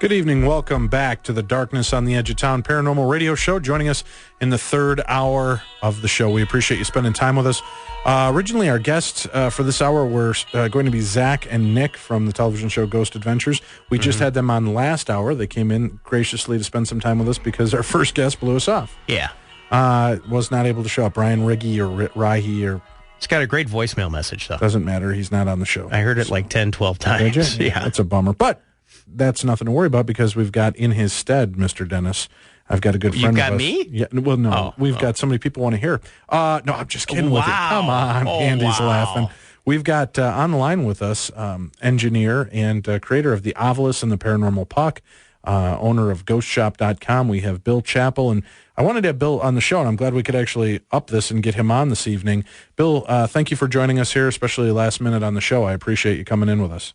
Good evening. Welcome back to the Darkness on the Edge of Town Paranormal Radio Show. Joining us in the third hour of the show. We appreciate you spending time with us. Originally, our guests for this hour were going to be Zach and Nick from the television show Ghost Adventures. We just had them on last hour. They came in graciously to spend some time with us because our first guest blew us off. Yeah. Was not able to show up. Brian Riggy or Rahi or... It's got a great voicemail message, though. Doesn't matter. He's not on the show. I heard it like 10, 12 times. Did you? Yeah. That's a bummer. But that's nothing to worry about because we've got in his stead, Mr. Dennis. I've got a good friend You've got of us. me? Yeah. Well, no. We've got so many people want to hear. No, I'm just kidding with you. Come on. Andy's laughing. We've got on the line with us engineer and creator of the Ovilus and the Paranormal Puck, owner of ghostshop.com. We have Bill Chappelle, and I wanted to have Bill on the show, and I'm glad we could actually up this and get him on this evening. Bill, thank you for joining us here, especially last minute on the show. I appreciate you coming in with us.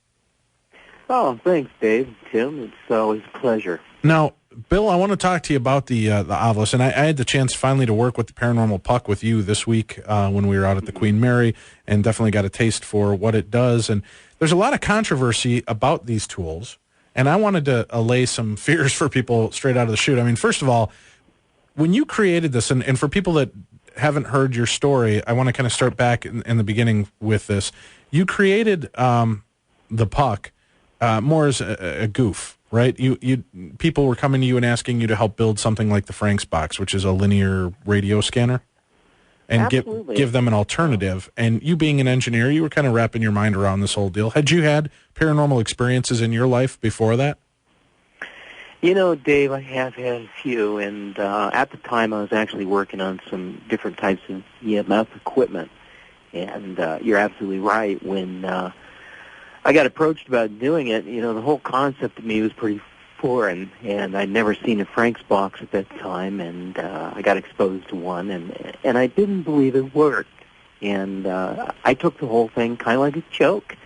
Oh, thanks, Dave. Tim, it's always a pleasure. Now, Bill, I want to talk to you about the Ovilus, and I had the chance finally to work with the Paranormal Puck with you this week when we were out at the Queen Mary, and definitely got a taste for what it does. And there's a lot of controversy about these tools, and I wanted to allay some fears for people straight out of the chute. I mean, first of all, when you created this, and for people that haven't heard your story, I want to kind of start back in the beginning with this. You created the Puck more as a goof, right? People were coming to you and asking you to help build something like the Frank's box, which is a linear radio scanner, and give them an alternative. And you being an engineer, you were kind of wrapping your mind around this whole deal. Had you had paranormal experiences in your life before that? You know, Dave, I have had a few, and at the time I was actually working on some different types of EMF equipment. And you're absolutely right. When I got approached about doing it, you know, the whole concept to me was pretty foreign, and I'd never seen a Frank's box at that time, and I got exposed to one, and I didn't believe it worked. And I took the whole thing kind of like a joke,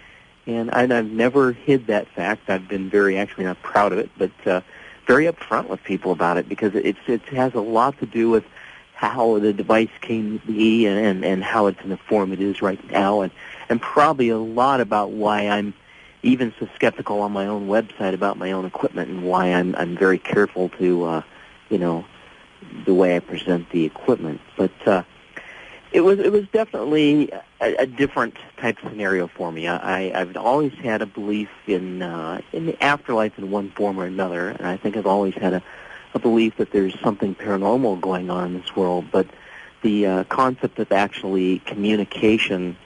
and I've never hid that fact. I've been actually not proud of it, but very upfront with people about it because it has a lot to do with how the device came to be and how it's in the form it is right now, and probably a lot about why I'm even so skeptical on my own website about my own equipment and why I'm very careful to, you know, the way I present the equipment. But it was definitely a different type of scenario for me. I've always had a belief in the afterlife in one form or another, and I think I've always had a belief that there's something paranormal going on in this world. But the concept of actually communication,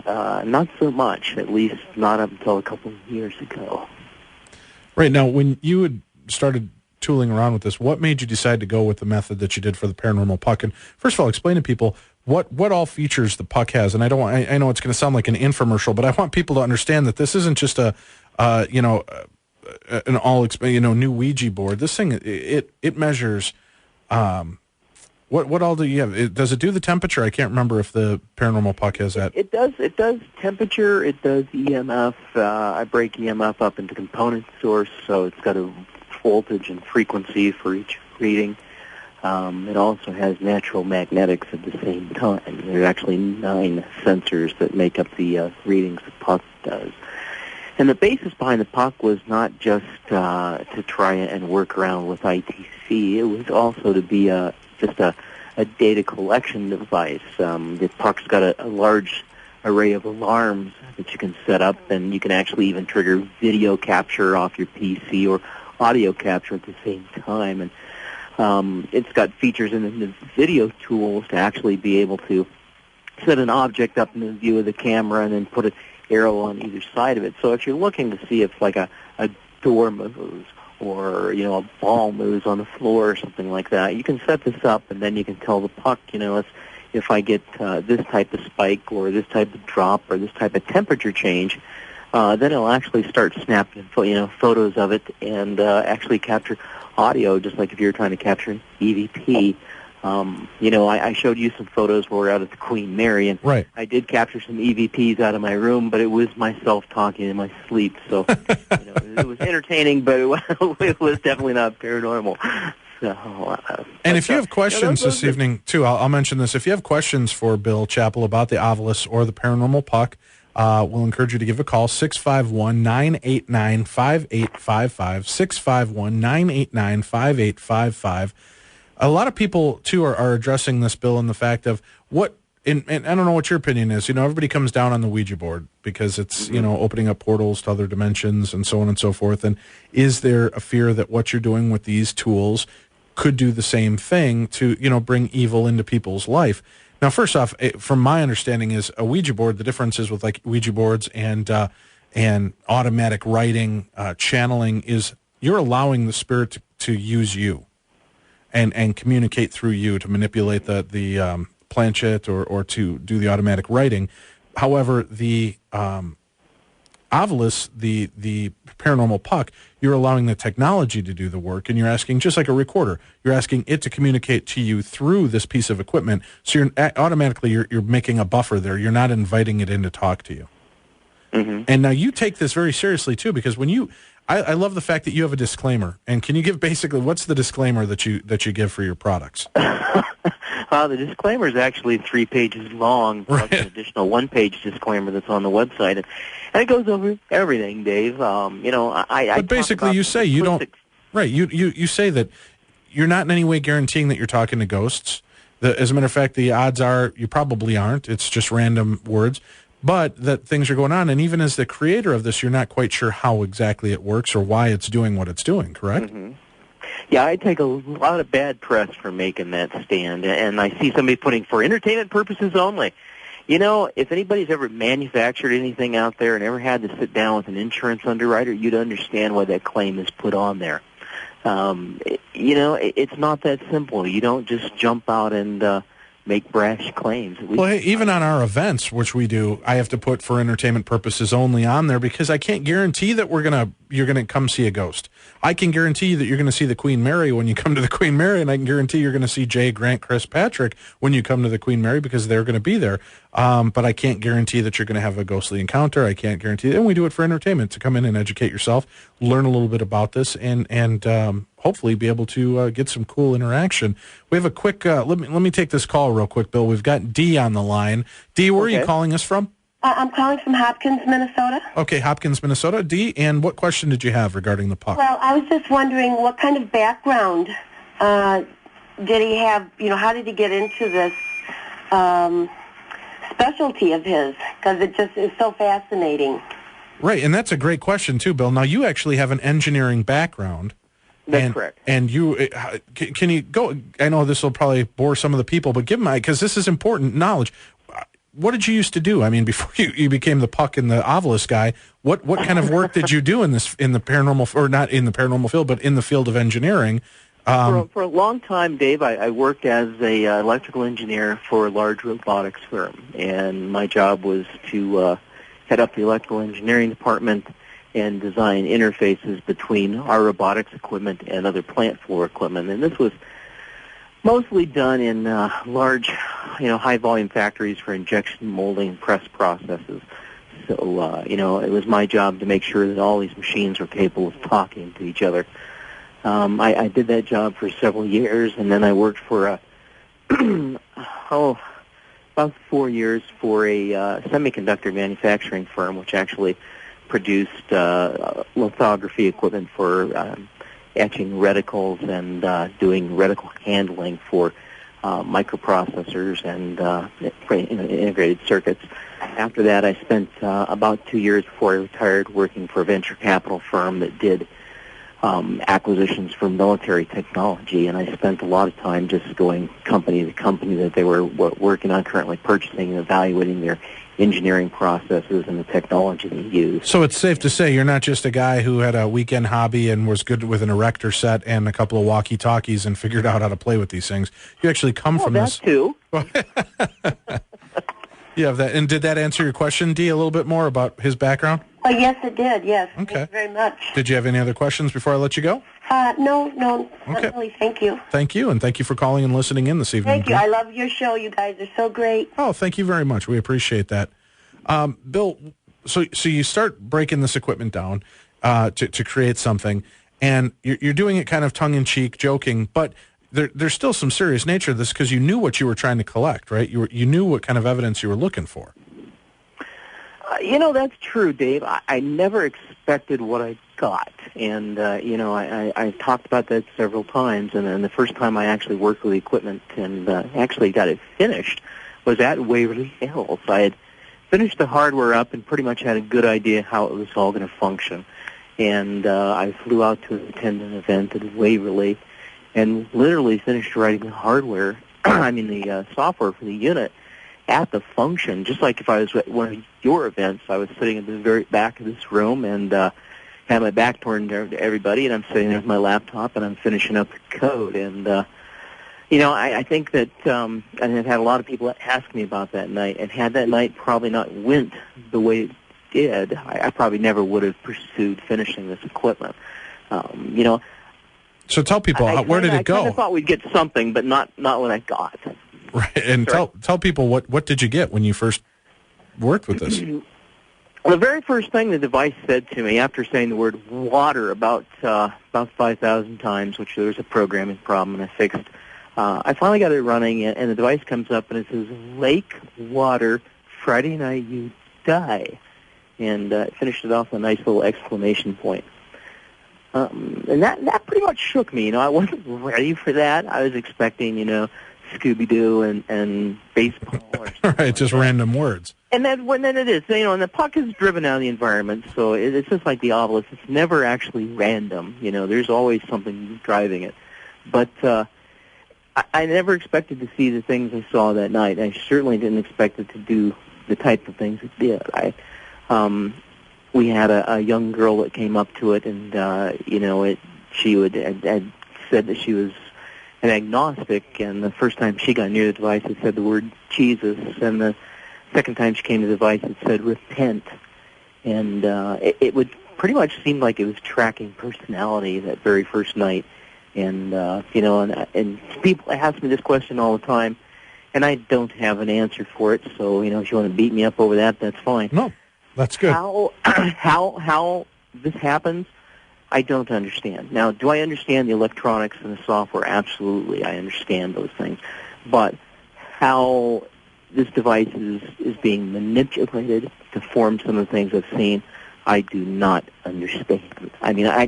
not so much, at least not up until a couple of years ago. Right. Now, when you had started tooling around with this, what made you decide to go with the method that you did for the Paranormal Puck? And first of all, explain to people what all features the Puck has. And I know it's going to sound like an infomercial, but I want people to understand that this isn't just an new Ouija board. This thing, it measures. What all do you have? Does it do the temperature? I can't remember if the Paranormal Puck has that. It does temperature. It does EMF. I break EMF up into component source, so it's got a voltage and frequency for each reading. It also has natural magnetics at the same time. There are actually 9 sensors that make up the readings the Puck does. And the basis behind the Puck was not just to try and work around with ITC. It was also to be just a data collection device. The Puck's got a large array of alarms that you can set up, and you can actually even trigger video capture off your PC or audio capture at the same time. And it's got features in the video tools to actually be able to set an object up in the view of the camera and then put an arrow on either side of it. So if you're looking to see if like a door moves or, you know, a ball moves on the floor or something like that, you can set this up, and then you can tell the Puck, you know, if I get this type of spike or this type of drop or this type of temperature change, then it'll actually start snapping, you know, photos of it and actually capture audio, just like if you were trying to capture an EVP. You know, I showed you some photos where we're out at the Queen Mary, and right. I did capture some EVPs out of my room, but it was myself talking in my sleep, so you know, it was entertaining, but it was definitely not paranormal. So, and if you have questions this evening, too, I'll mention this. If you have questions for Bill Chappelle about the Ovilus or the Paranormal Puck, we'll encourage you to give a call, 651-989-5855, 651-989-5855. A lot of people, too, are addressing this, Bill, in the fact of what, and I don't know what your opinion is. Everybody comes down on the Ouija board because it's, opening up portals to other dimensions and so on and so forth. And is there a fear that what you're doing with these tools could do the same thing to, bring evil into people's life? Now, first off, from my understanding is a Ouija board, the difference is with like Ouija boards and automatic writing, channeling, is you're allowing the spirit to use you and communicate through you to manipulate the planchette or to do the automatic writing. However, the Ovilus, the paranormal puck, you're allowing the technology to do the work, and you're asking, just like a recorder, you're asking it to communicate to you through this piece of equipment. So you're automatically you're making a buffer there. You're not inviting it in to talk to you. Mm-hmm. And now you take this very seriously too, because when I love the fact that you have a disclaimer. And can you give basically what's the disclaimer that you give for your products? The disclaimer is actually 3 pages long, plus an additional 1-page disclaimer that's on the website, and it goes over everything, Dave. But basically, you say you don't. Right. You say that you're not in any way guaranteeing that you're talking to ghosts. As a matter of fact, the odds are you probably aren't. It's just random words. But that things are going on, and even as the creator of this, you're not quite sure how exactly it works or why it's doing what it's doing, correct? Mm-hmm. Yeah, I take a lot of bad press for making that stand, and I see somebody putting for entertainment purposes only. If anybody's ever manufactured anything out there and ever had to sit down with an insurance underwriter, you'd understand why that claim is put on there. It's not that simple. You don't just jump out and make brash claims. Well, hey, even on our events, which we do, I have to put for entertainment purposes only on there because I can't guarantee that you're gonna come see a ghost. I can guarantee you that you're going to see the Queen Mary when you come to the Queen Mary, and I can guarantee you're going to see Jay, Grant, Chris, Patrick when you come to the Queen Mary because they're going to be there. But I can't guarantee that you're going to have a ghostly encounter. I can't guarantee, and we do it for entertainment, to come in and educate yourself, learn a little bit about this, and hopefully be able to get some cool interaction. We have a quick, let me take this call real quick, Bill. We've got Dee on the line. Dee, where are you calling us from? I'm calling from Hopkins, Minnesota. Okay, Hopkins, Minnesota. Dee, and what question did you have regarding the puck? Well, I was just wondering what kind of background did he have? How did he get into this specialty of his? Because it just is so fascinating. Right, and that's a great question, too, Bill. Now, you actually have an engineering background. That's correct. And you, can you go, I know this will probably bore some of the people, but because this is important knowledge. What did you used to do? I mean, before you became the puck and the Ovilus guy, what kind of work did you do in the paranormal, or not in the paranormal field, but in the field of engineering? For a long time, Dave, I worked as a electrical engineer for a large robotics firm, and my job was to head up the electrical engineering department and design interfaces between our robotics equipment and other plant floor equipment. And this was mostly done in large, high-volume factories for injection molding and press processes. So, it was my job to make sure that all these machines were capable of talking to each other. I did that job for several years, and then I worked for about 4 years for a semiconductor manufacturing firm, which actually produced lithography equipment for etching reticles and doing reticle handling for microprocessors and integrated circuits. After that, I spent about 2 years before I retired working for a venture capital firm that did acquisitions for military technology, and I spent a lot of time just going company to company that they were working on, currently purchasing and evaluating their engineering processes and the technology they use. So it's safe to say you're not just a guy who had a weekend hobby and was good with an erector set and a couple of walkie-talkies and figured out how to play with these things. You actually come from that this. Too. You have that. And did that answer your question, Dee, a little bit more about his background? Yes, it did, yes. Okay. Thank you very much. Did you have any other questions before I let you go? No, Okay. not really. Thank you. Thank you, and thank you for calling and listening in this evening. Thank you. I love your show. You guys are so great. Oh, thank you very much. We appreciate that. Bill, so you start breaking this equipment down to create something, and you're doing it kind of tongue-in-cheek, joking, but there's still some serious nature to this because you knew what you were trying to collect, right? You knew what kind of evidence you were looking for. That's true, Dave. I never expected what I got. And, I've talked about that several times. And the first time I actually worked with the equipment and actually got it finished was at Waverly Hills. I had finished the hardware up and pretty much had a good idea how it was all going to function. And I flew out to attend an event at Waverly and literally finished writing the hardware, the software for the unit at the function, just like if I was at one of your events. I was sitting at the very back of this room and had my back turned to everybody, and I'm sitting there with my laptop, and I'm finishing up the code. And, I think that and I've had a lot of people ask me about that night, and had that night probably not went the way it did, I probably never would have pursued finishing this equipment. So tell people, where did it go? I kind of thought we'd get something, but not what I got. Right, and tell people what did you get when you first worked with this? Well, the very first thing the device said to me after saying the word water about 5,000 times, which there was a programming problem, and I fixed. I finally got it running, and the device comes up and it says, "Lake water, Friday night you die," and it finished it off with a nice little exclamation point. And that pretty much shook me. I wasn't ready for that. I was expecting, Scooby-Doo and baseball or something. Right, just random words. And then it is, and the puck is driven out of the environment, so it's just like the Ovilus. It's never actually random. There's always something driving it. But I never expected to see the things I saw that night. I certainly didn't expect it to do the type of things it did. We had a young girl that came up to it, and she had said that she was an agnostic, and the first time she got near the device, it said the word Jesus, and the second time she came to the device, it said repent, and it would pretty much seem like it was tracking personality that very first night, and and people ask me this question all the time, and I don't have an answer for it. So if you want to beat me up over that, that's fine. No, that's good. How this happens, I don't understand. Now, do I understand the electronics and the software? Absolutely, I understand those things. But how this device is being manipulated to form some of the things I've seen, I do not understand. I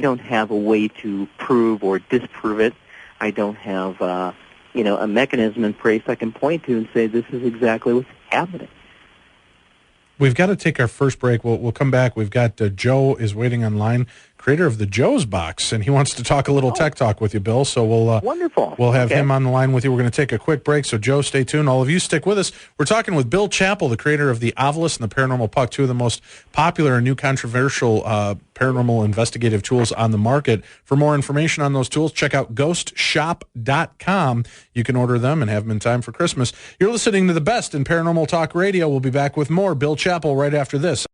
don't have a way to prove or disprove it. I don't have a mechanism in place I can point to and say this is exactly what's happening. We've got to take our first break. We'll come back. We've got Joe is waiting online, creator of the Joe's Box, and he wants to talk a little tech talk with you, Bill. So we'll have him on the line with you. We're going to take a quick break. So Joe, stay tuned. All of you stick with us. We're talking with Bill Chappelle, the creator of the Ovilus and the Paranormal Puck, two of the most popular and new controversial paranormal investigative tools on the market. For more information on those tools, check out ghostshop.com. You can order them and have them in time for Christmas. You're listening to the best in Paranormal Talk Radio. We'll be back with more Bill Chappelle right after this.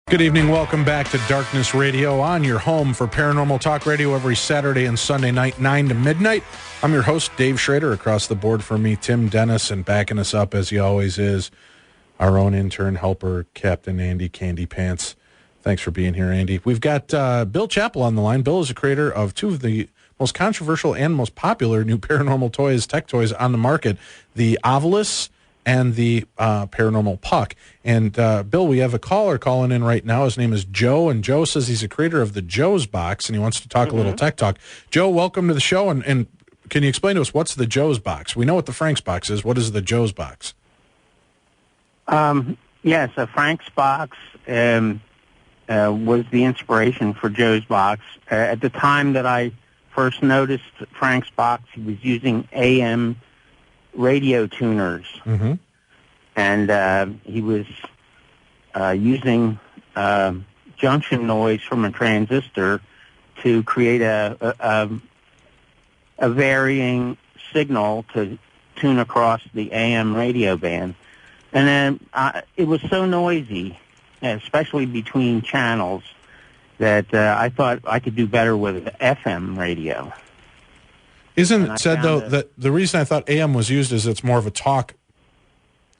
Good evening. Welcome back to Darkness Radio, on your home for Paranormal Talk Radio every Saturday and Sunday night, 9 to midnight. I'm your host, Dave Schrader. Across the board from me, Tim Dennis, and backing us up, as he always is, our own intern helper, Captain Andy Candy Pants. Thanks for being here, Andy. We've got Bill Chappelle on the line. Bill is the creator of two of the most controversial and most popular new paranormal toys, tech toys on the market, the Ovilus and the Paranormal Puck. And Bill, we have a caller calling in right now. His name is Joe, and Joe says he's a creator of the Joe's Box, and he wants to talk a little tech talk. Joe, welcome to the show, and can you explain to us what's the Joe's Box? We know what the Frank's Box is. What is the Joe's Box? Yes, a Frank's Box was the inspiration for Joe's Box. At the time that I first noticed Frank's Box, he was using AM radio tuners, and he was using junction noise from a transistor to create a varying signal to tune across the AM radio band. And then it was so noisy, especially between channels, that I thought I could do better with FM radio. Isn't it said, though, that the reason I thought AM was used is it's more of a talk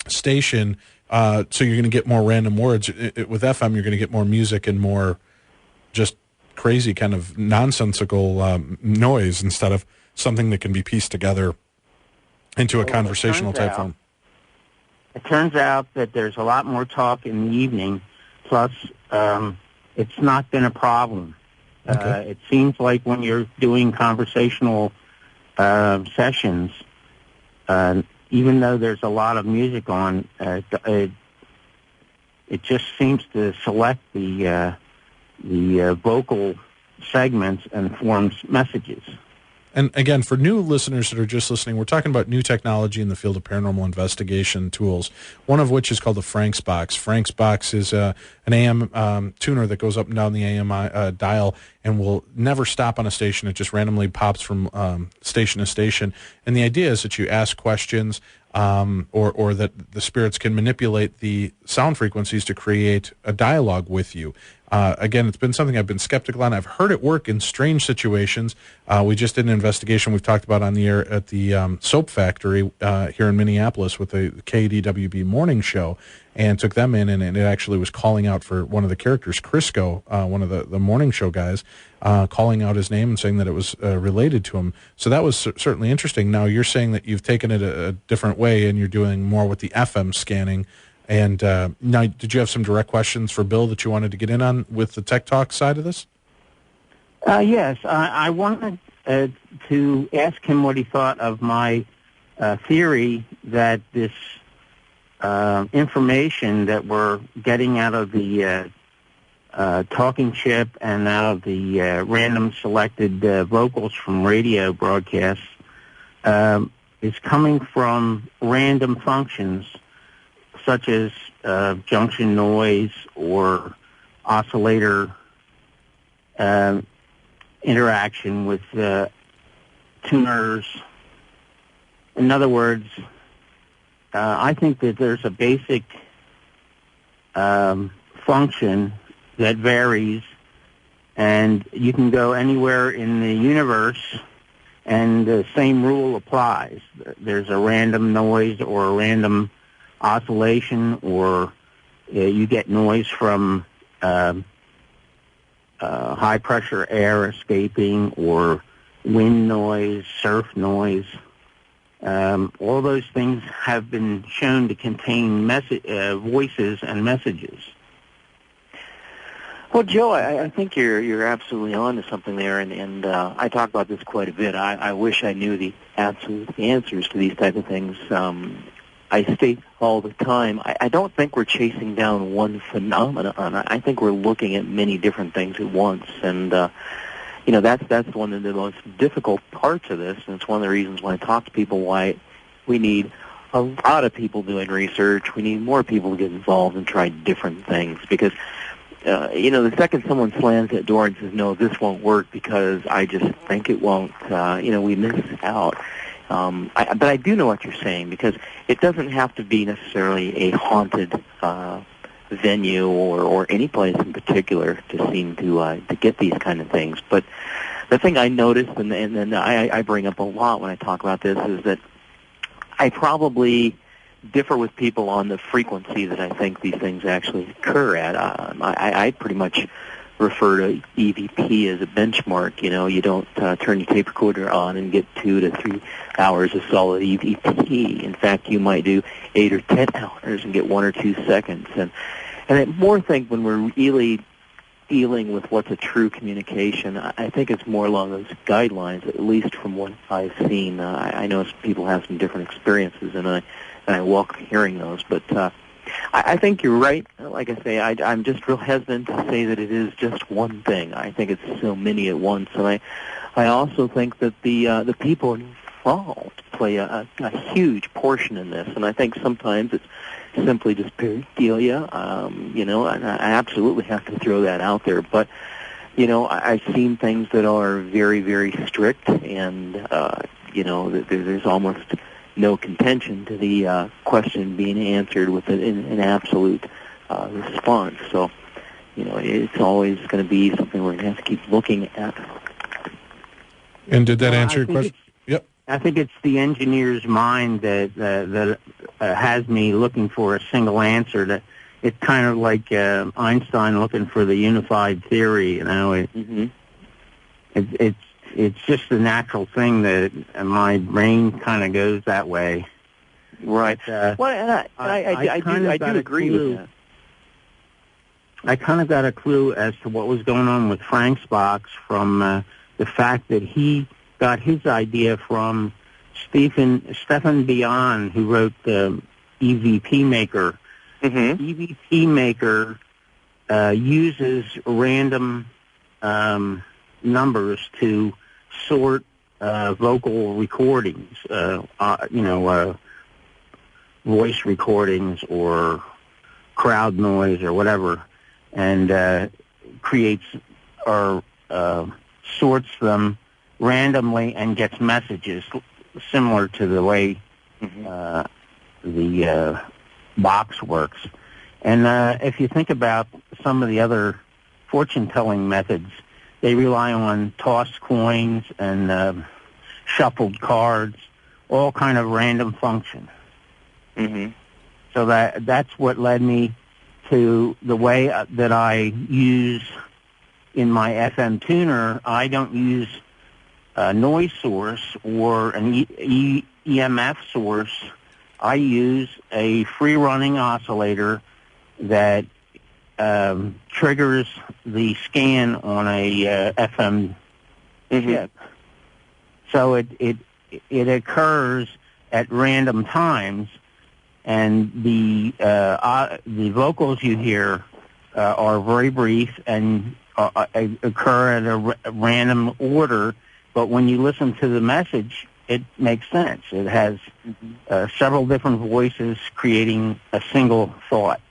station, so you're going to get more random words. With FM, you're going to get more music and more just crazy kind of nonsensical noise instead of something that can be pieced together into a conversational type form. it turns out that there's a lot more talk in the evening, plus it's not been a problem. Okay. It seems like when you're doing conversational sessions, even though there's a lot of music on, it just seems to select the vocal segments and forms messages. And again, for new listeners that are just listening, we're talking about new technology in the field of paranormal investigation tools, one of which is called the Frank's Box. Frank's Box is an AM tuner that goes up and down the AM dial and will never stop on a station. It just randomly pops from station to station. And the idea is that you ask questions or that the spirits can manipulate the sound frequencies to create a dialogue with you. Again, it's been something I've been skeptical on. I've heard it work in strange situations. We just did an investigation we've talked about on the air at the soap factory here in Minneapolis with the KDWB morning show, and took them in, and it actually was calling out for one of the characters, Crisco, one of the morning show guys, calling out his name and saying that it was related to him. So that was certainly interesting. Now, you're saying that you've taken it a different way, and you're doing more with the FM scanning. And now, did you have some direct questions for Bill that you wanted to get in on with the Tech Talk side of this? Yes, I wanted to ask him what he thought of my theory that this information that we're getting out of the talking chip and out of the random selected vocals from radio broadcasts is coming from random functions such as junction noise or oscillator interaction with tuners. In other words, I think that there's a basic function that varies, and you can go anywhere in the universe and the same rule applies. There's a random noise or a random oscillation, or you get noise from high pressure air escaping, or wind noise, surf noise. All those things have been shown to contain voices and messages. Well, Joe, I think you're absolutely on to something there, and I talk about this quite a bit. I wish I knew the absolute answers to these type of things. I state all the time, I don't think we're chasing down one phenomenon. I think we're looking at many different things at once, and that's one of the most difficult parts of this, and it's one of the reasons when I talk to people why we need a lot of people doing research. We need more people to get involved and try different things, because the second someone slams that door and says, no, this won't work because I just think it won't, we miss out. But I do know what you're saying, because it doesn't have to be necessarily a haunted venue or any place in particular to seem to get these kind of things. But the thing I noticed, and I bring up a lot when I talk about this, is that I probably differ with people on the frequency that I think these things actually occur at. I pretty much refer to EVP as a benchmark. You don't turn your tape recorder on and get 2 to 3 hours of solid EVP. In fact, you might do 8 or 10 hours and get 1 or 2 seconds. And I more think when we're really dealing with what's a true communication, I think it's more along those guidelines, at least from what I've seen. I know people have some different experiences, and I welcome hearing those. But I think you're right. Like I say, I'm just real hesitant to say that it is just one thing. I think it's so many at once, and I also think that the people involved play a huge portion in this, and I think sometimes it's simply just pareidolia, and I absolutely have to throw that out there. But I've seen things that are very, very strict, and there's almost no contention to the question being answered with an absolute response. So, it's always going to be something we're going to have to keep looking at. And did that answer your question? Yep. I think it's the engineer's mind that has me looking for a single answer. It's kind of like Einstein looking for the unified theory. It's just the natural thing that my brain kind of goes that way. Right. But, Well, and I do agree with that. I kind of got a clue as to what was going on with Frank's box from the fact that he got his idea from Stephen Beyond, who wrote the EVP Maker. Mm-hmm. EVP Maker uses random numbers to sort vocal recordings, voice recordings or crowd noise or whatever, and creates or sorts them randomly and gets messages similar to the way the box works. And if you think about some of the other fortune-telling methods, they rely on tossed coins and shuffled cards, all kind of random function. Mm-hmm. So that's what led me to the way that I use in my FM tuner. I don't use a noise source or an EMF source. I use a free-running oscillator that triggers the scan on a FM chip. So it occurs at random times, and the vocals you hear are very brief and occur at a random order. But when you listen to the message, it makes sense. It has several different voices creating a single thought.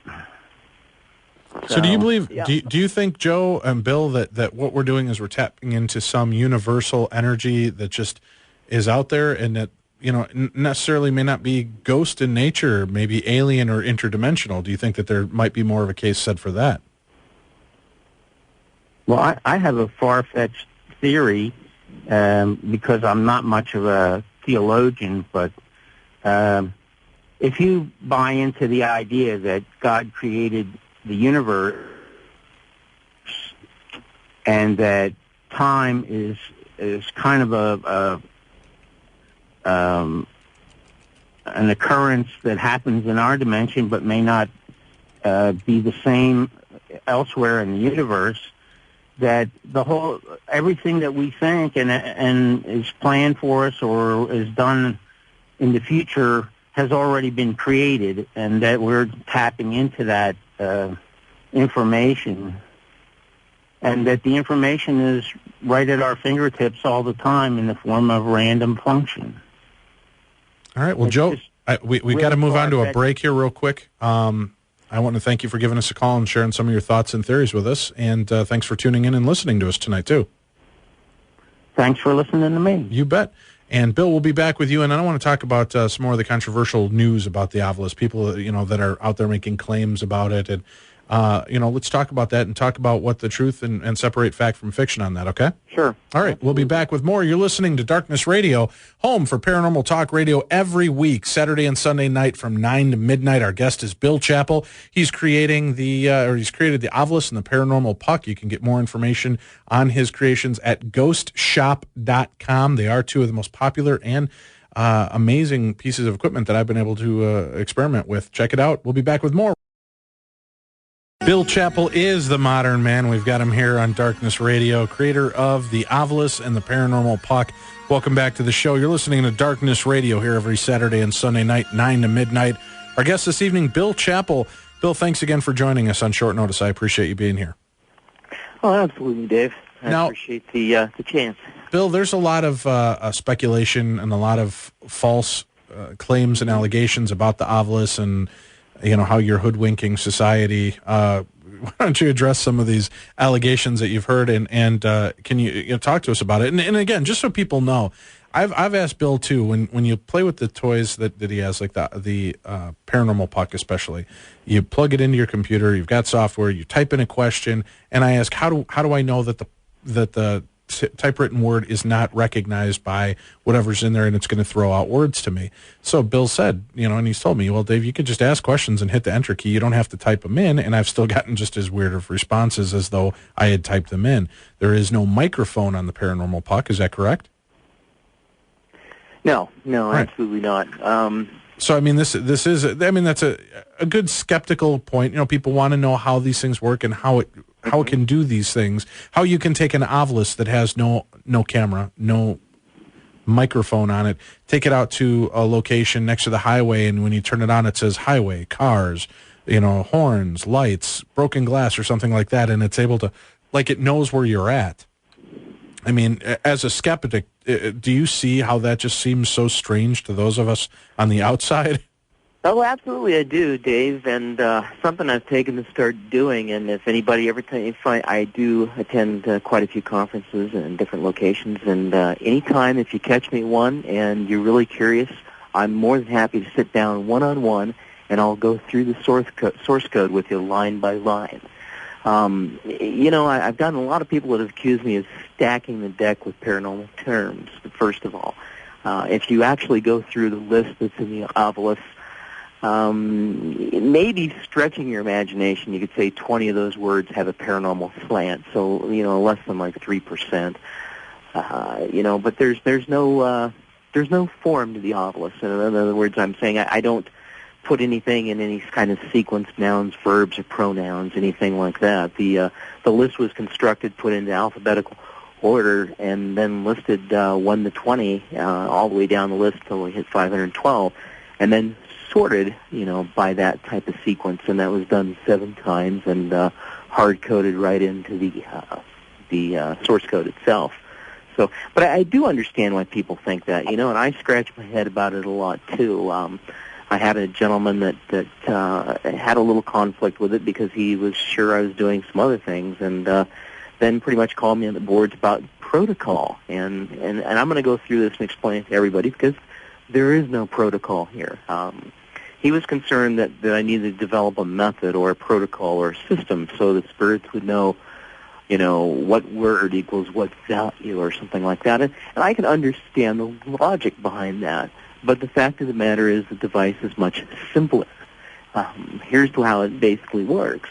So do you believe, do you think, Joe and Bill, that what we're doing is we're tapping into some universal energy that just is out there, and that, necessarily may not be ghost in nature, maybe alien or interdimensional? Do you think that there might be more of a case said for that? Well, I have a far-fetched theory, because I'm not much of a theologian, but if you buy into the idea that God created the universe and that time is kind of an occurrence that happens in our dimension but may not be the same elsewhere in the universe, that everything that we think and is planned for us or is done in the future has already been created, and that we're tapping into that information, and that the information is right at our fingertips all the time in the form of random function. All right. Well, Joe, we got to move on to a break here real quick. I want to thank you for giving us a call and sharing some of your thoughts and theories with us, and thanks for tuning in and listening to us tonight, too. Thanks for listening to me. You bet. And, Bill, we'll be back with you, and I want to talk about some more of the controversial news about the Ovilus, people that are out there making claims about it, and let's talk about that and talk about what the truth and separate fact from fiction on that, okay? Sure. All right, we'll be back with more. You're listening to Darkness Radio, home for Paranormal Talk Radio every week, Saturday and Sunday night from 9 to midnight. Our guest is Bill Chappelle. He's creating he's created the Ovilus and the Paranormal Puck. You can get more information on his creations at ghostshop.com. They are two of the most popular and amazing pieces of equipment that I've been able to experiment with. Check it out. We'll be back with more. Bill Chappelle is the modern man. We've got him here on Darkness Radio, creator of the Ovilus and the Paranormal Puck. Welcome back to the show. You're listening to Darkness Radio here every Saturday and Sunday night, 9 to midnight. Our guest this evening, Bill Chappelle. Bill, thanks again for joining us on short notice. I appreciate you being here. Oh, absolutely, Dave. I appreciate the chance. Bill, there's a lot of speculation and a lot of false claims and allegations about the Ovilus and how you're hoodwinking society. Why don't you address some of these allegations that you've heard, and can you talk to us about it? And again, just so people know, I've asked Bill too, when you play with the toys that he has, like the Paranormal Puck especially, you plug it into your computer, you've got software, you type in a question, and I ask, how do I know that the typewritten word is not recognized by whatever's in there, and it's going to throw out words to me? So Bill said, and he's told me, well, Dave, you could just ask questions and hit the enter key. You don't have to type them in, and I've still gotten just as weird of responses as though I had typed them in. There is no microphone on the Paranormal Puck. Is that correct? No, right. Absolutely not. So, I mean, this is, I mean, that's a good skeptical point. You know, people want to know how these things work and how it can do these things. How you can take an Ovilus that has no camera, no microphone on it, take it out to a location next to the highway, and when you turn it on, it says highway, cars, you know, horns, lights, broken glass, or something like that, and it's able to, like, it knows where you're at. I mean, as a skeptic, do you see how that just seems so strange to those of us on the outside? Oh, absolutely, I do, Dave, and something I've taken to start doing. And if anybody if I do attend quite a few conferences in different locations, and anytime if you catch me at one and you're really curious, I'm more than happy to sit down one-on-one, and I'll go through the source code with you line by line. You know, I've gotten a lot of people that have accused me of stacking the deck with paranormal terms. But first of all, if you actually go through the list that's in the Ovilus, maybe stretching your imagination, you could say 20 of those words have a paranormal slant. So, you know, less than like 3%. You know, but there's no form to the Ovilus. In other words, I'm saying I don't put anything in any kind of sequence, nouns, verbs, or pronouns, anything like that. The list was constructed, put into alphabetical order, and then listed 1 to 20 all the way down the list till we hit 512, and then sorted, you know, by that type of sequence. And that was done 7 times and hard-coded right into the source code itself. So, but I do understand why people think that, you know, and I scratch my head about it a lot too. I had a gentleman that had a little conflict with it because he was sure I was doing some other things, and then pretty much called me on the boards about protocol. And I'm going to go through this and explain it to everybody because there is no protocol here. He was concerned that I needed to develop a method or a protocol or a system so that spirits would know, you know, what word equals what value or something like that. And I can understand the logic behind that. But the fact of the matter is the device is much simpler. Here's how it basically works.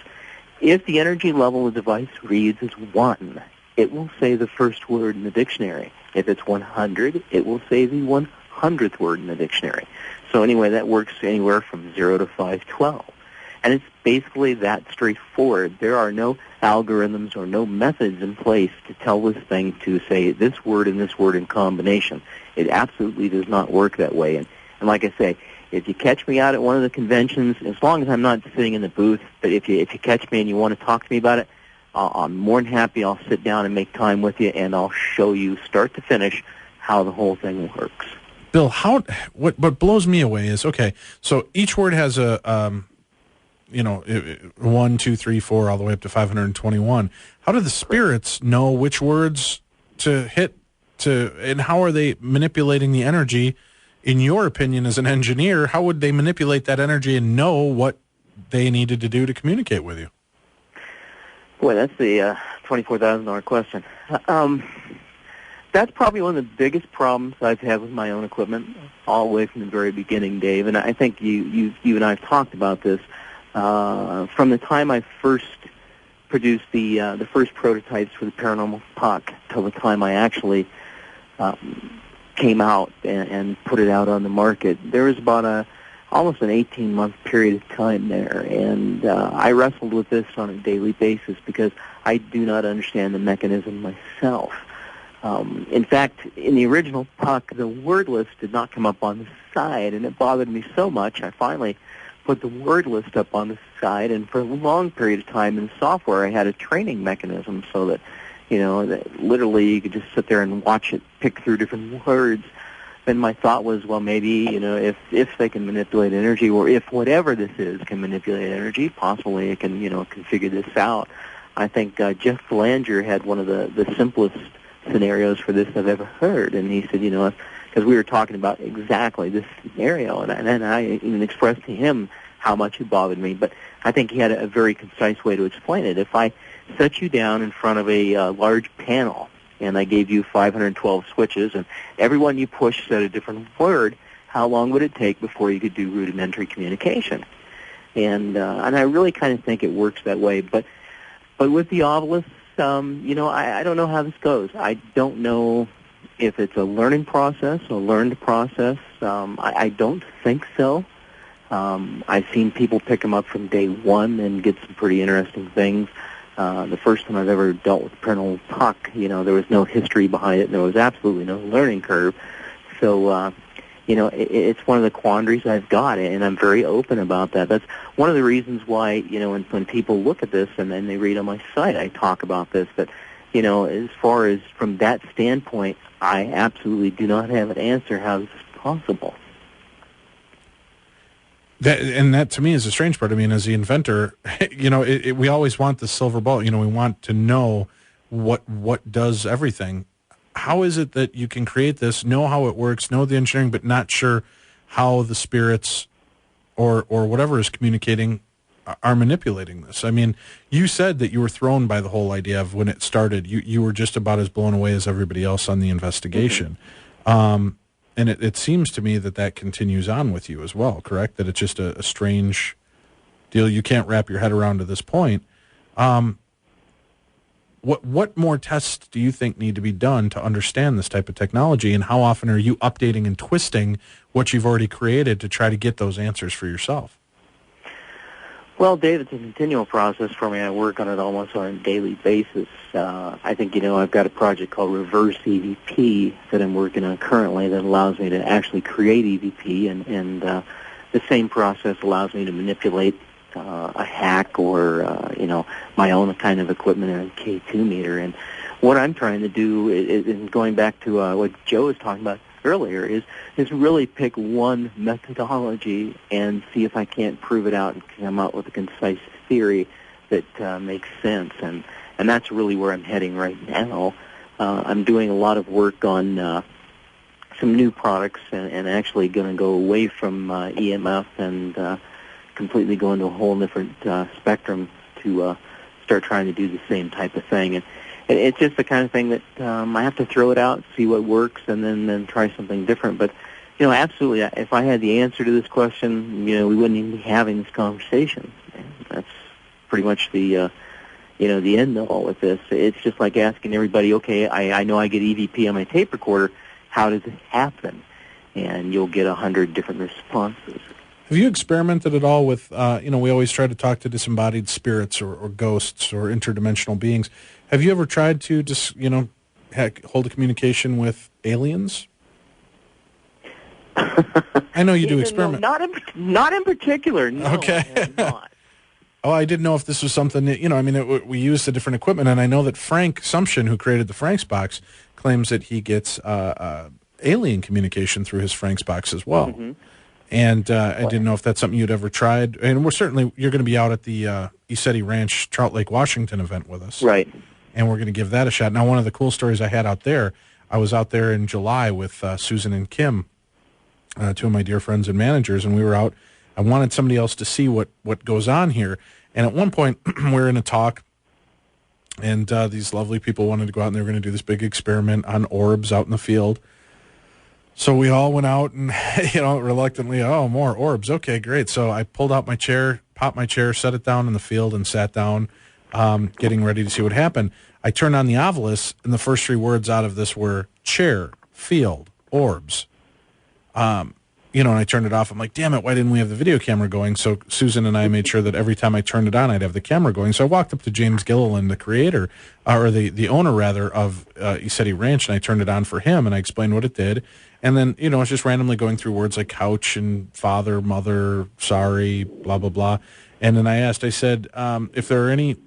If the energy level of the device reads as 1, it will say the first word in the dictionary. If it's 100, it will say the 100th word in the dictionary. So anyway, that works anywhere from 0 to 512. And it's basically that straightforward. There are no algorithms or no methods in place to tell this thing to say this word and this word in combination. It absolutely does not work that way. And like I say, if you catch me out at one of the conventions, as long as I'm not sitting in the booth, but if you catch me and you want to talk to me about it, I'm more than happy. I'll sit down and make time with you, and I'll show you start to finish how the whole thing works. Bill, what blows me away is, okay, so each word has a, you know, 1, 2, 3, 4, all the way up to 521. How do the spirits know which words to hit and how are they manipulating the energy? In your opinion, as an engineer, how would they manipulate that energy and know what they needed to do to communicate with you? Boy, that's the $24,000 question. That's probably one of the biggest problems I've had with my own equipment all the way from the very beginning, Dave. And I think you and I have talked about this. From the time I first produced the first prototypes for the Paranormal Puck till the time I actually came out and put it out on the market, there was about almost an 18-month period of time there. And I wrestled with this on a daily basis because I do not understand the mechanism myself. In fact, in the original Puck, the word list did not come up on the side, and it bothered me so much, I finally put the word list up on the side, and for a long period of time in the software, I had a training mechanism so that, you know, that literally you could just sit there and watch it pick through different words. Then my thought was, well, maybe, you know, if they can manipulate energy, or if whatever this is can manipulate energy, possibly it can, you know, configure this out. I think Jeff Belanger had one of the simplest scenarios for this I've ever heard, and he said, you know, because we were talking about exactly this scenario, and then I even expressed to him how much it bothered me, but I think he had a very concise way to explain it. If I set you down in front of a large panel, and I gave you 512 switches, and every one you push said a different word, how long would it take before you could do rudimentary communication? And I really kind of think it works that way, but with the Ovilus, you know, I don't know how this goes. I don't know If it's a learning process, a learned process, I don't think so. I've seen people pick them up from day one and get some pretty interesting things. The first time I've ever dealt with paranormal puck, there was no history behind it, and there was absolutely no learning curve. So, it's one of the quandaries I've got, and I'm very open about that. That's one of the reasons why, when people look at this and then they read on my site, I talk about this. But, as far as from that standpoint, I absolutely do not have an answer how this is possible. That to me is the strange part. I mean, as the inventor, we always want the silver bullet. We want to know what does everything. How is it that you can create this, know how it works, know the engineering, but not sure how the spirits or whatever is communicating are manipulating this? I mean, you said that you were thrown by the whole idea of when it started. You were just about as blown away as everybody else on the investigation. Mm-hmm. And it seems to me that continues on with you as well, correct? That it's just a strange deal you can't wrap your head around to this point. What more tests do you think need to be done to understand this type of technology, and how often are you updating and twisting what you've already created to try to get those answers for yourself? Well, Dave, it's a continual process for me. I work on it almost on a daily basis. I think, I've got a project called Reverse EVP that I'm working on currently that allows me to actually create EVP, and the same process allows me to manipulate a hack or, my own kind of equipment and a K2 meter. And what I'm trying to do is going back to what Joe was talking about earlier, is really pick one methodology and see if I can't prove it out and come out with a concise theory that makes sense. And that's really where I'm heading right now. I'm doing a lot of work on some new products and actually going to go away from EMF and completely go into a whole different spectrum to start trying to do the same type of thing. And it's just the kind of thing that I have to throw it out, see what works, and then try something different. But, absolutely, if I had the answer to this question, we wouldn't even be having this conversation. And that's pretty much the end all with this. It's just like asking everybody, okay, I know I get EVP on my tape recorder. How does it happen? And you'll get 100 different responses. Have you experimented at all with, we always try to talk to disembodied spirits or ghosts or interdimensional beings. Have you ever tried to just, hold a communication with aliens? I know you do experiment. No, not in particular. No, okay. I have not. Oh, I didn't know if this was something that, we used the different equipment, and I know that Frank Sumption, who created the Frank's box, claims that he gets alien communication through his Frank's box as well. Mm-hmm. And I didn't know if that's something you'd ever tried. And you're going to be out at the Ep158 Ranch, Trout Lake, Washington event with us. Right. And we're going to give that a shot. Now, one of the cool stories I had out there, I was out there in July with Susan and Kim, two of my dear friends and managers, and we were out. I wanted somebody else to see what goes on here. And at one point, we were in a talk, and these lovely people wanted to go out, and they were going to do this big experiment on orbs out in the field. So we all went out and, reluctantly, more orbs. Okay, great. So I pulled out my chair, popped my chair, set it down in the field, and sat down, getting ready to see what happened. I turned on the Ovilus, and the first three words out of this were chair, field, orbs. And I turned it off. I'm like, damn it, why didn't we have the video camera going? So Susan and I made sure that every time I turned it on, I'd have the camera going. So I walked up to James Gilliland, the creator, or the owner, rather, of Ep158 Ranch, and I turned it on for him, and I explained what it did. And then, it's just randomly going through words like couch and father, mother, sorry, blah, blah, blah. And then I said, if there are any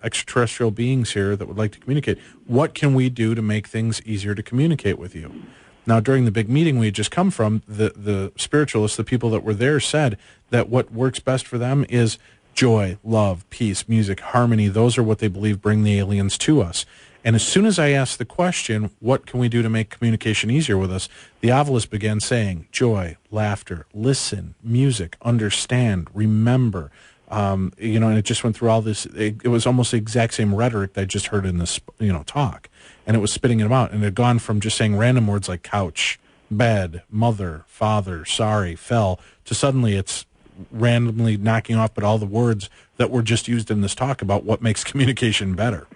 extraterrestrial beings here that would like to communicate, what can we do to make things easier to communicate with you? Now, during the big meeting we had just come from, the spiritualists, the people that were there, said that what works best for them is joy, love, peace, music, harmony. Those are what they believe bring the aliens to us. And as soon as I asked the question, what can we do to make communication easier with us, the Ovilus began saying joy, laughter, listen, music, understand, remember. And it just went through all this. It was almost the exact same rhetoric that I just heard in this, talk. And it was spitting them out. And it had gone from just saying random words like couch, bed, mother, father, sorry, fell, to suddenly it's randomly knocking off, but all the words that were just used in this talk about what makes communication better.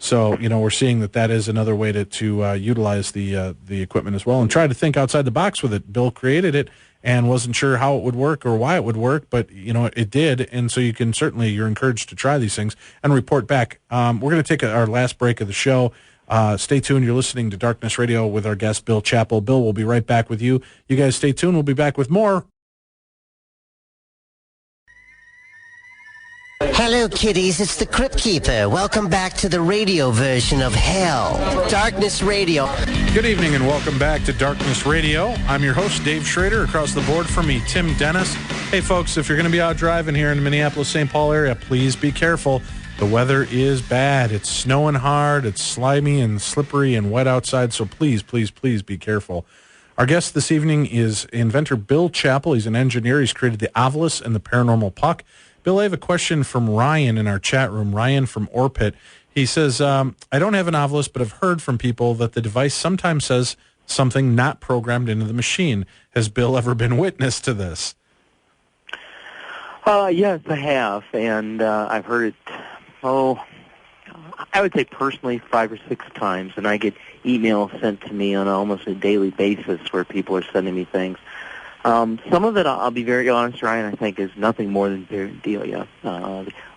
So, we're seeing that is another way to utilize the equipment as well, and try to think outside the box with it. Bill created it and wasn't sure how it would work or why it would work, but, it did. And so you're encouraged to try these things and report back. We're going to take our last break of the show. Stay tuned. You're listening to Darkness Radio with our guest, Bill Chappelle. Bill, we'll be right back with you. You guys stay tuned. We'll be back with more. Hello, kiddies. It's the Crypt Keeper. Welcome back to the radio version of Hell. Darkness Radio. Good evening and welcome back to Darkness Radio. I'm your host, Dave Schrader. Across the board from me, Tim Dennis. Hey, folks, if you're going to be out driving here in the Minneapolis-St. Paul area, please be careful. The weather is bad. It's snowing hard. It's slimy and slippery and wet outside, so please, please, please be careful. Our guest this evening is inventor Bill Chappelle. He's an engineer. He's created the Ovilus and the Paranormal Puck. Bill, I have a question from Ryan in our chat room, Ryan from Orpit. He says, I don't have an Ovilus, but I've heard from people that the device sometimes says something not programmed into the machine. Has Bill ever been witness to this? Yes, I have, and I've heard it, I would say personally 5 or 6 times, and I get emails sent to me on almost a daily basis where people are sending me things. Some of it, I'll be very honest, Ryan, I think is nothing more than pareidolia.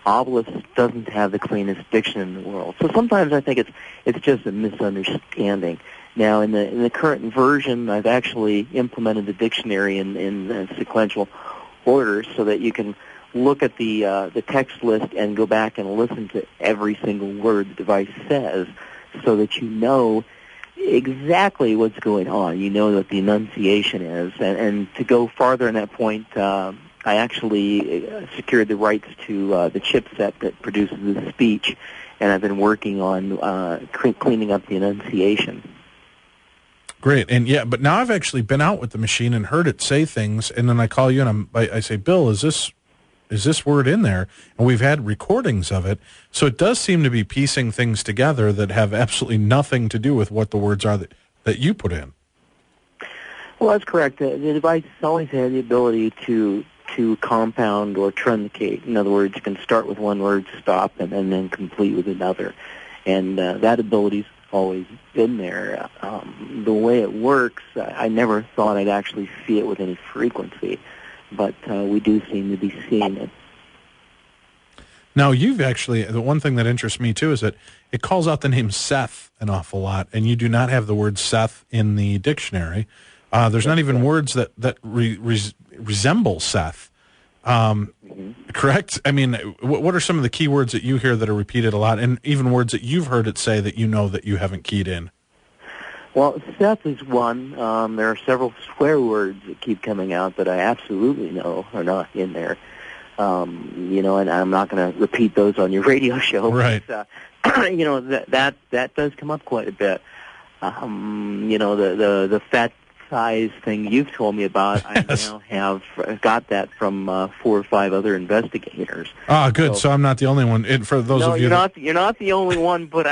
Ovilus doesn't have the cleanest diction in the world, so sometimes I think it's just a misunderstanding. Now, in the current version, I've actually implemented the dictionary in sequential order so that you can look at the text list and go back and listen to every single word the device says, so that you know exactly what's going on. You know what the enunciation is. And to go farther in that point, I actually secured the rights to the chipset that produces the speech, and I've been working on cleaning up the enunciation. Great. And but now I've actually been out with the machine and heard it say things, and then I call you and I say, Bill, is this word in there? And we've had recordings of it. So it does seem to be piecing things together that have absolutely nothing to do with what the words are that you put in. Well, that's correct. The device has always had the ability to compound or truncate. In other words, you can start with one word, stop, and then complete with another. And that ability's always been there. The way it works, I never thought I'd actually see it with any frequency. But we do seem to be seeing it. Now, you've actually, the one thing that interests me, too, is that it calls out the name Seth an awful lot, and you do not have the word Seth in the dictionary. There's not even words that resemble Seth. Correct? I mean, what are some of the key words that you hear that are repeated a lot, and even words that you've heard it say that you know that you haven't keyed in? Well, Seth is one. There are several swear words that keep coming out that I absolutely know are not in there. And I'm not going to repeat those on your radio show. Right. But, that does come up quite a bit. The fat size thing you've told me about, yes. I now have got that from 4 or 5 other investigators. Ah, good. So I'm not the only one. For those of you, you're not the only one. But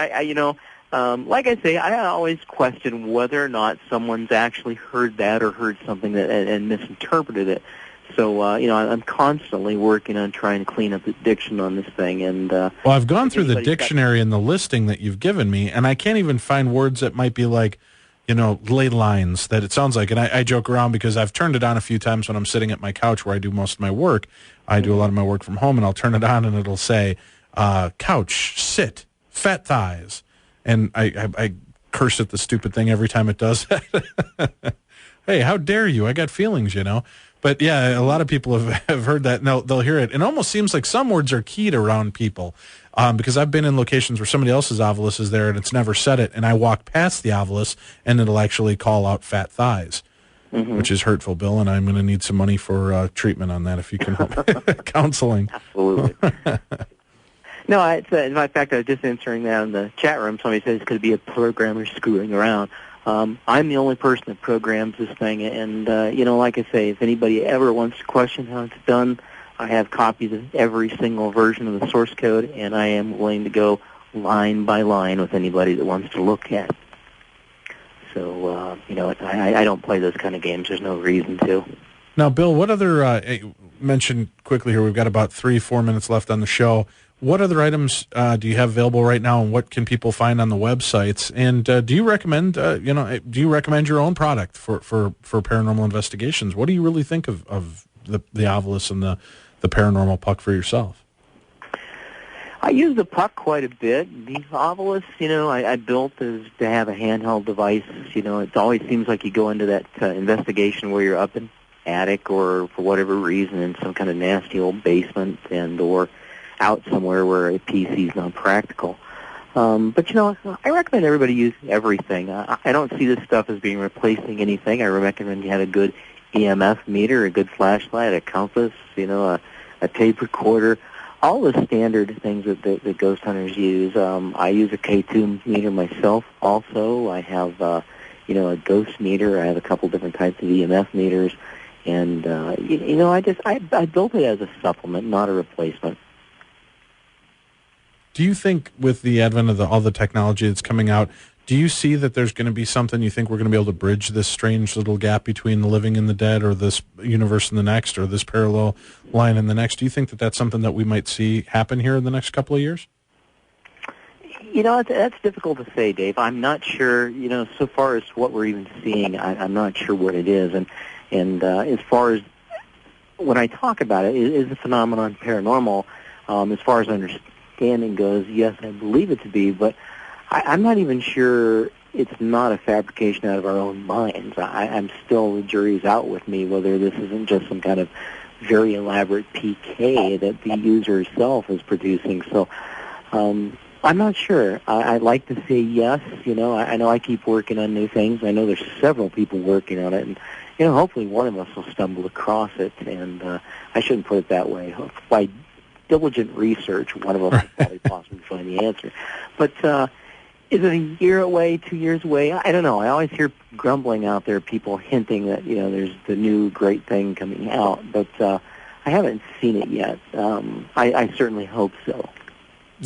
like I say, I always question whether or not someone's actually heard that or heard something that and misinterpreted it. So, I'm constantly working on trying to clean up the diction on this thing. And well, I've gone through the dictionary and the listing that you've given me, and I can't even find words that might be like, ley lines that it sounds like. And I joke around because I've turned it on a few times when I'm sitting at my couch where I do most of my work. I do a lot of my work from home, and I'll turn it on, and it'll say, couch, sit, fat thighs. And I curse at the stupid thing every time it does that. Hey, how dare you? I got feelings, But, yeah, a lot of people have heard that, and they'll hear it. It almost seems like some words are keyed around people because I've been in locations where somebody else's Ovilus is there and it's never said it, and I walk past the Ovilus, and it'll actually call out fat thighs, which is hurtful, Bill, and I'm going to need some money for treatment on that if you can help. Counseling. Absolutely. No, in fact, I was just answering that in the chat room. Somebody says it could be a programmer screwing around. I'm the only person that programs this thing, and, like I say, if anybody ever wants to question how it's done, I have copies of every single version of the source code, and I am willing to go line by line with anybody that wants to look at it. So, I don't play those kind of games. There's no reason to. Now, Bill, what other, mention quickly here, we've got about 3-4 minutes left on the show. what other items do you have available right now, and what can people find on the websites? And do you recommend your own product for paranormal investigations? What do you really think of the Ovilus and the paranormal puck for yourself? I use the puck quite a bit. The Ovilus, I built as to have a handheld device. It always seems like you go into that investigation where you're up in attic or for whatever reason in some kind of nasty old basement or out somewhere where a PC is not practical. But I recommend everybody use everything. I don't see this stuff as being replacing anything. I recommend you have a good EMF meter, a good flashlight, a compass, a tape recorder, all the standard things that ghost hunters use. I use a K2 meter myself also. I have, a ghost meter. I have a couple different types of EMF meters. And, I built it as a supplement, not a replacement. Do you think with the advent of all the technology that's coming out, do you see that there's going to be something you think we're going to be able to bridge this strange little gap between the living and the dead, or this universe and the next, or this parallel line in the next? Do you think that that's something that we might see happen here in the next couple of years? That's difficult to say, Dave. I'm not sure, so far as what we're even seeing, I'm not sure what it is. And as far as when I talk about it, is a phenomenon paranormal? As far as understanding goes, yes, I believe it to be, but I'm not even sure it's not a fabrication out of our own minds. I'm still, the jury's out with me whether this isn't just some kind of very elaborate PK that the user herself is producing. So I'm not sure. I'd like to say yes. I know I keep working on new things. I know there's several people working on it, and hopefully one of us will stumble across it. And I shouldn't put it that way. By diligent research, one of us will probably possibly find the answer. But is it a year away, 2 years away? I don't know. I always hear grumbling out there, people hinting that, there's the new great thing coming out. But I haven't seen it yet. I certainly hope so.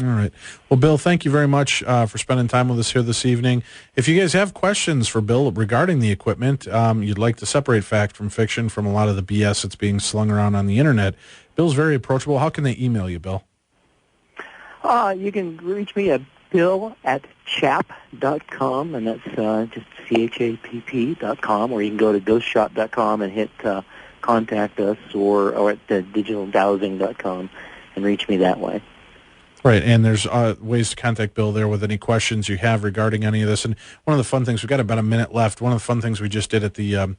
All right. Well, Bill, thank you very much for spending time with us here this evening. If you guys have questions for Bill regarding the equipment, you'd like to separate fact from fiction from a lot of the BS that's being slung around on the Internet, Bill's very approachable. How can they email you, Bill? You can reach me at bill@chapp.com, and that's just CHAPP.com, or you can go to ghostshop.com and hit contact us, or at digitaldowsing.com and reach me that way. Right, and there's ways to contact Bill there with any questions you have regarding any of this. And one of the fun things, we've got about a minute left, one of the fun things we just did at the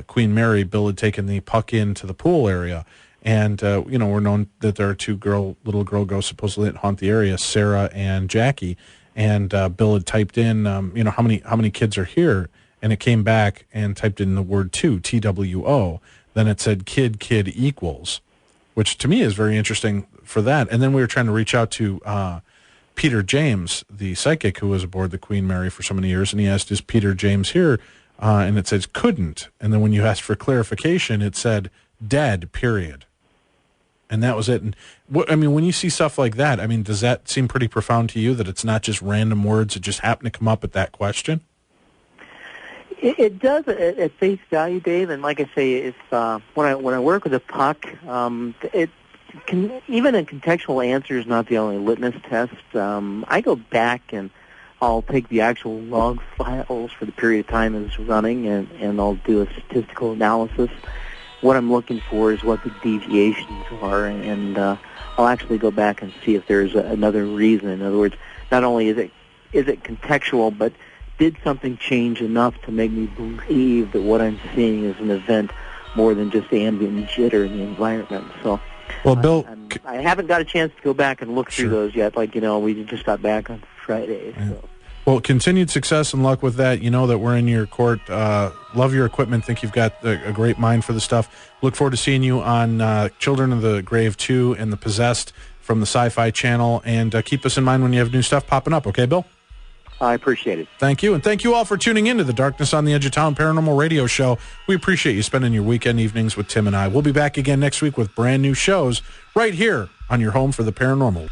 Queen Mary, Bill had taken the puck into the pool area. And, we're known that there are two little girl ghosts supposedly that haunt the area, Sarah and Jackie. And Bill had typed in, how many kids are here? And it came back and typed in the word two, TWO. Then it said kid equals, which to me is very interesting for that. And then we were trying to reach out to Peter James, the psychic who was aboard the Queen Mary for so many years. And he asked, is Peter James here? And it says couldn't. And then when you asked for clarification, it said dead, period. And that was it. And when you see stuff like that, does that seem pretty profound to you, that it's not just random words that just happen to come up at that question? It does at face value, Dave. And like I say, if when I work with a puck, it can, even a contextual answer is not the only litmus test. I go back and I'll take the actual log files for the period of time it's running, and I'll do a statistical analysis. What I'm looking for is what the deviations are, and I'll actually go back and see if there's another reason. In other words, not only is it contextual, but did something change enough to make me believe that what I'm seeing is an event more than just ambient jitter in the environment? So, well, Bill, I haven't got a chance to go back and look through those yet. We just got back on Friday. Yeah. So. Well, continued success and luck with that. You know that we're in your court. Love your equipment. Think you've got a great mind for the stuff. Look forward to seeing you on Children of the Grave 2 and The Possessed from the Sci-Fi Channel. And keep us in mind when you have new stuff popping up. Okay, Bill? I appreciate it. Thank you. And thank you all for tuning in to the Darkness on the Edge of Town Paranormal Radio Show. We appreciate you spending your weekend evenings with Tim and I. We'll be back again next week with brand new shows right here on your home for the paranormal.